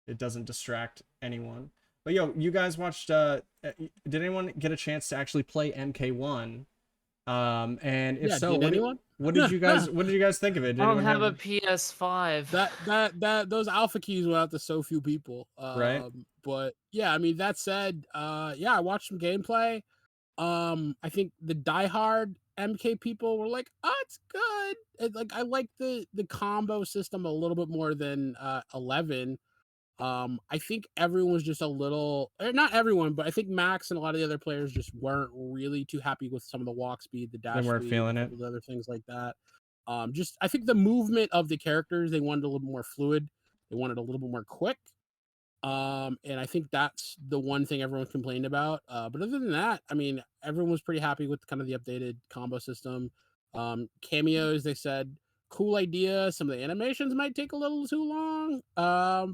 it doesn't distract anyone. But yo, you guys watched did anyone get a chance to actually play MK1? And if Yeah, so, did anyone? what did you guys think of it? Did I don't anyone have a PS5. Those alpha keys went out to so few people. Right. But yeah, I mean, that said, yeah, I watched some gameplay. I think the diehard MK people were like, "Oh, it's good." Like, I like the combo system a little bit more than 11. I think everyone was just a little, or not everyone, but I think Max and a lot of the other players just weren't really too happy with some of the walk speed, the dash weren't speed, feeling a it. couple of other things like that. Just I think the movement of the characters, they wanted a little bit more fluid. They wanted a little bit more quick. And I think that's the one thing everyone complained about. But other than that, I mean, everyone was pretty happy with kind of the updated combo system. Cameos, they said, cool idea. Some of the animations might take a little too long.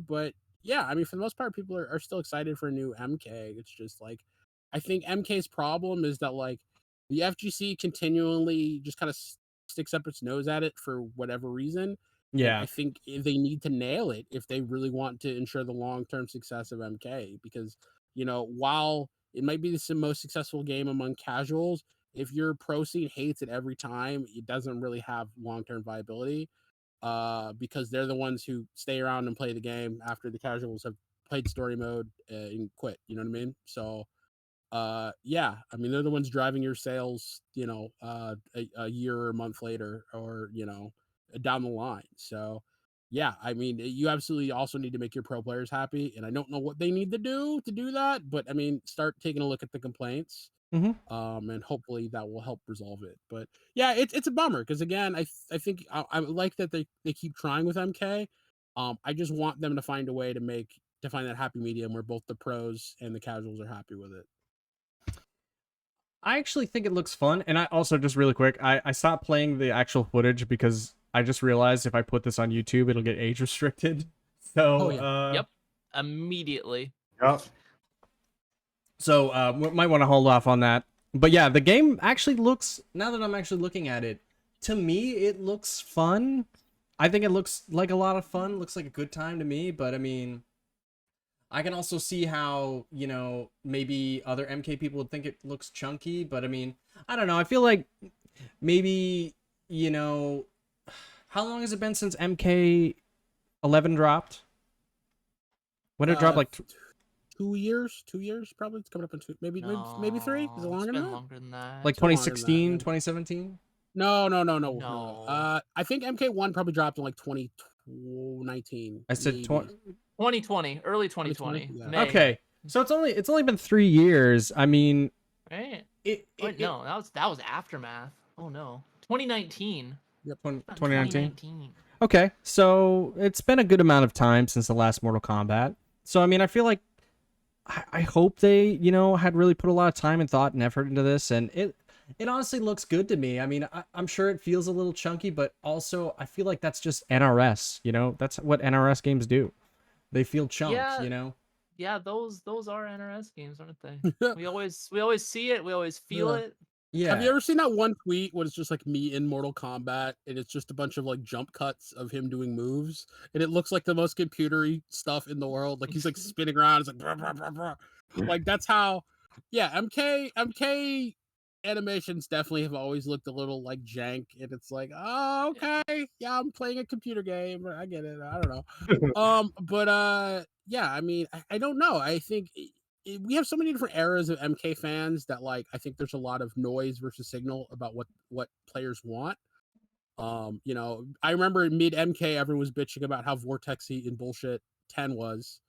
But yeah, I mean, for the most part, people are still excited for a new MK. It's just like, I think MK's problem is that like the FGC continually just kind of sticks up its nose at it for whatever reason. Yeah. I think they need to nail it if they really want to ensure the long-term success of MK, because, you know, while it might be the most successful game among casuals, if your pro scene hates it every time, it doesn't really have long-term viability, because they're the ones who stay around and play the game after the casuals have played story mode and quit. You know what I mean? So, yeah, I mean, they're the ones driving your sales, you know, a year or a month later, or, you know, down the line. So yeah, I mean, you absolutely also need to make your pro players happy, and I don't know what they need to do that, but I mean, start taking a look at the complaints, and hopefully that will help resolve it. But yeah, it's a bummer because, again, I think I like that they keep trying with MK. I just want them to find a way to find that happy medium where both the pros and the casuals are happy with it. I actually think it looks fun, and I also, just really quick, I stopped playing the actual footage because I just realized if I put this on YouTube, it'll get age restricted. So, Yep, immediately. Yep. So, we might want to hold off on that. But yeah, the game actually looks, now that I'm actually looking at it, to me, it looks fun. I think it looks like a lot of fun. Looks like a good time to me, but I mean, I can also see how, you know, maybe other MK people would think it looks chunky, but I mean, I don't know. I feel like maybe, you know, how long has it been since MK11 dropped? When did it drop? Like 2 years? 2 years probably. It's coming up in maybe 3. Is it longer than that? Longer than that. Like 2016, 2017? No. I think MK1 probably dropped in like 2019. I said 2020, early 2020. Yeah. Okay, so it's only been 3 years. I mean, right? No, that was Aftermath. Oh no, 2019. Yep, 2019. Okay, so it's been a good amount of time since the last Mortal Kombat. So I mean, I feel like I hope they, you know, had really put a lot of time and thought and effort into this, and it honestly looks good to me. I mean, I'm sure it feels a little chunky, but also I feel like that's just NRS. You know, that's what NRS games do. They feel chunks, yeah, you know? Yeah, those are NRS games, aren't they? we always see it, we always feel it. Yeah. Have you ever seen that one tweet where it's just like me in Mortal Kombat and it's just a bunch of like jump cuts of him doing moves, and it looks like the most computery stuff in the world? Like he's like spinning around, it's like brah, brah, brah, brah. Like that's how, yeah, MK animations definitely have always looked a little like jank, and it's like, oh, okay, yeah, I'm playing a computer game, I get it, I don't know. But yeah, I mean, I don't know. I think we have so many different eras of MK fans that, like, I think there's a lot of noise versus signal about what players want. You know, I remember in mid MK, everyone was bitching about how vortexy and bullshit 10 was.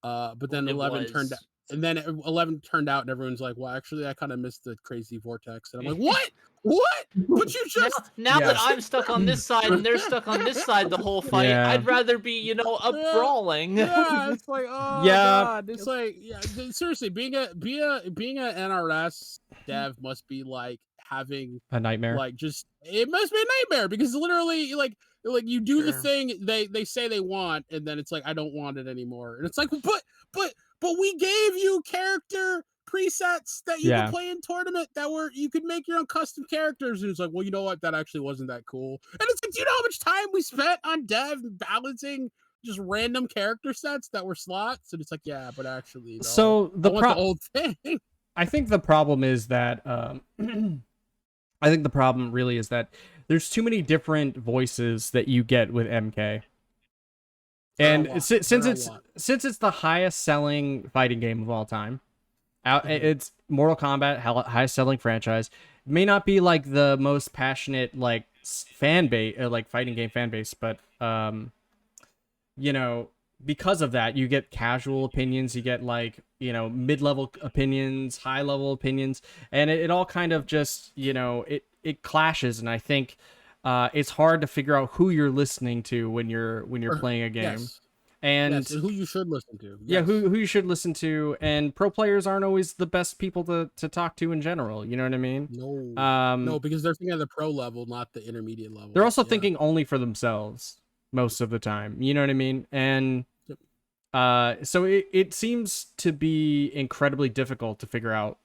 But then 11 turned out. And then 11 turned out, and everyone's like, "Well, actually, I kind of missed the crazy vortex." And I'm like, "What? What? But you just now that I'm stuck on this side and they're stuck on this side the whole fight, I'd rather be, you know, brawling." Yeah, it's like, oh god, it's like, yeah, seriously, being a NRS dev must be like having a nightmare. Like, just, it must be a nightmare, because literally, like you do the thing they say they want, and then it's like, I don't want it anymore, and it's like, but we gave you character presets that you could play in tournament that were, you could make your own custom characters, and it's like, well, you know what, that actually wasn't that cool. And it's like, do you know how much time we spent on dev balancing just random character sets that were slots, and it's like, yeah, but actually, no, So I want the old thing. I think the problem is that I think the problem really is that there's too many different voices that you get with MK. And since it's the highest selling fighting game of all time, it's Mortal Kombat, highest selling franchise. It may not be like the most passionate like fan base, like fighting game fan base, but you know, because of that, you get casual opinions, you get like, you know, mid-level opinions, high-level opinions, and it all kind of just, you know, it clashes, and I think it's hard to figure out who you're listening to when you're playing a game. Yes. And who you should listen to. Yeah, Yes. who you should listen to, and pro players aren't always the best people to talk to in general, you know what I mean? No, because they're thinking at the pro level, not the intermediate level. They're also thinking only for themselves most of the time, you know what I mean? And so it seems to be incredibly difficult to figure out,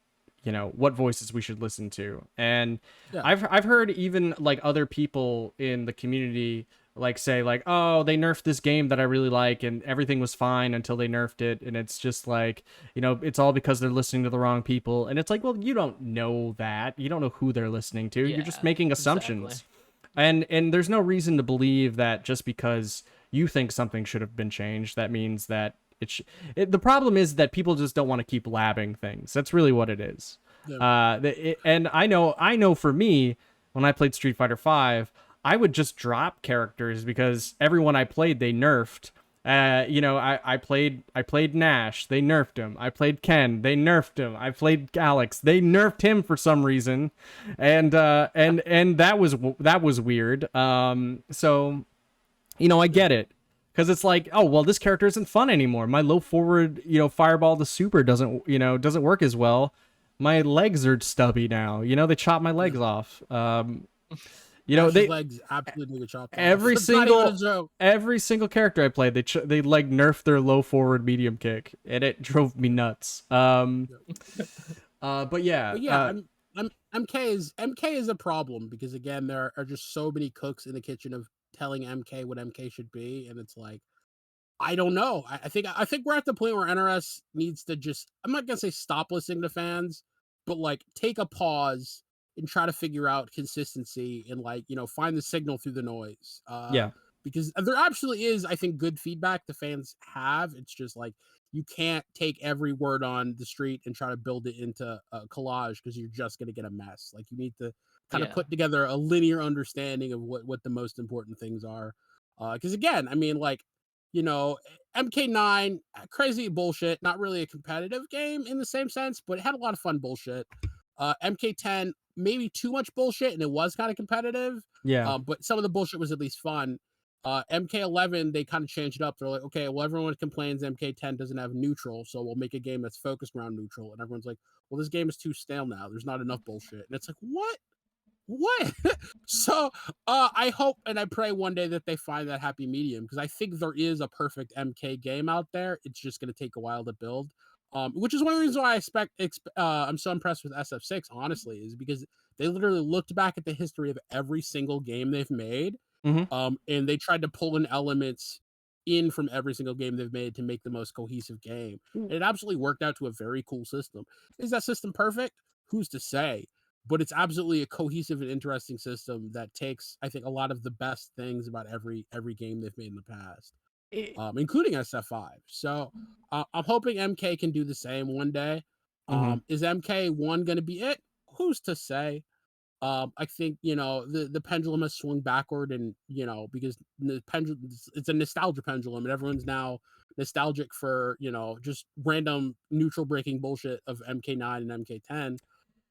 you know, what voices we should listen to. And I've heard even like other people in the community like say like, oh, they nerfed this game that I really like and everything was fine until they nerfed it, and it's just like, you know, it's all because they're listening to the wrong people. And it's like, well, you don't know that, you don't know who they're listening to. You're just making assumptions. Exactly. And there's no reason to believe that just because you think something should have been changed, that means that the problem is that people just don't want to keep labbing things. That's really what it is. And I know for me, when I played Street Fighter V, I would just drop characters because everyone I played, they nerfed. You know, I played Nash, they nerfed him. I played Ken, they nerfed him. I played Alex, they nerfed him for some reason, and that was weird. So, you know, I get it, because it's like, oh well, this character isn't fun anymore. My low forward, you know, fireball to super doesn't work as well. My legs are stubby now. You know, they chopped my legs off. You know, legs absolutely chopped off. Every single character I played, they like nerfed their low forward medium kick, and it drove me nuts. But yeah, MK is a problem, because again, there are just so many cooks in the kitchen of telling MK what MK should be, and it's like, I don't know. I think we're at the point where NRS needs to just, I'm not gonna say stop listening to fans, but like take a pause and try to figure out consistency and, like, you know, find the signal through the noise. Because there absolutely is, I think, good feedback the fans have. It's just like, you can't take every word on the street and try to build it into a collage, because you're just going to get a mess. Like, you need to kind of put together a linear understanding of what the most important things are. Because again, I mean, like, you know, MK9, crazy bullshit, not really a competitive game in the same sense, but it had a lot of fun bullshit. MK10, maybe too much bullshit, and it was kind of competitive. But some of the bullshit was at least fun. MK11, they kind of changed it up. They're like, okay, well, everyone complains MK10 doesn't have neutral, so we'll make a game that's focused around neutral. And everyone's like, well, this game is too stale now. There's not enough bullshit. And it's like, what? So I hope and I pray one day that they find that happy medium, because I think there is a perfect MK game out there. It's just going to take a while to build. Which is one of the reasons why I'm so impressed with SF6, honestly, is because they literally looked back at the history of every single game they've made, and they tried to pull in elements in from every single game they've made to make the most cohesive game. And it absolutely worked out to a very cool system. Is that system perfect? Who's to say? But it's absolutely a cohesive and interesting system that takes, I think, a lot of the best things about every game they've made in the past. Including SF5. So I'm hoping MK can do the same one day. Is MK1 going to be it? Who's to say? I think, you know, the pendulum has swung backward, and, you know, because the pendulum, it's a nostalgia pendulum, and everyone's now nostalgic for, you know, just random neutral breaking bullshit of MK9 and MK10.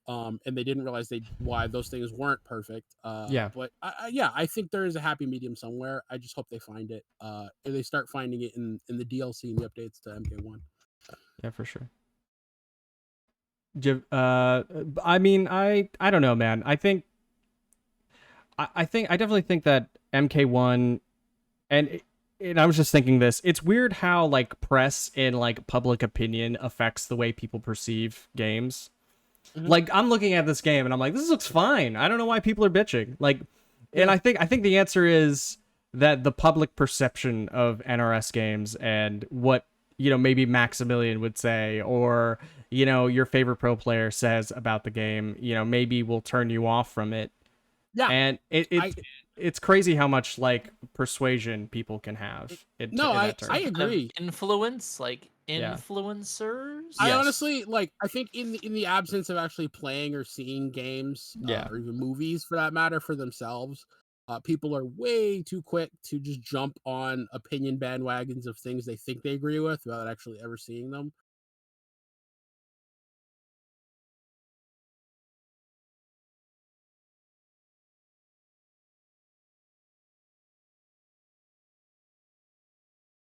And they didn't realize why those things weren't perfect. But I think there is a happy medium somewhere. I just hope they find it. And they start finding it in the DLC and the updates to MK1. Yeah, for sure. I mean, I don't know, man. I definitely think that MK1, and I was just thinking this. It's weird how like press and like public opinion affects the way people perceive games. Like, I'm looking at this game and I'm like, this looks fine. I don't know why people are bitching. Like, and I think the answer is that the public perception of NRS games and what, maybe Maximilian would say, or, your favorite pro player says about the game, maybe will turn you off from it. Yeah. And it's crazy how much like persuasion people can have. I agree. Influence, like influencers. I honestly I think in the absence of actually playing or seeing games, or even movies for that matter for themselves, people are way too quick to just jump on opinion bandwagons of things they think they agree with without actually ever seeing them.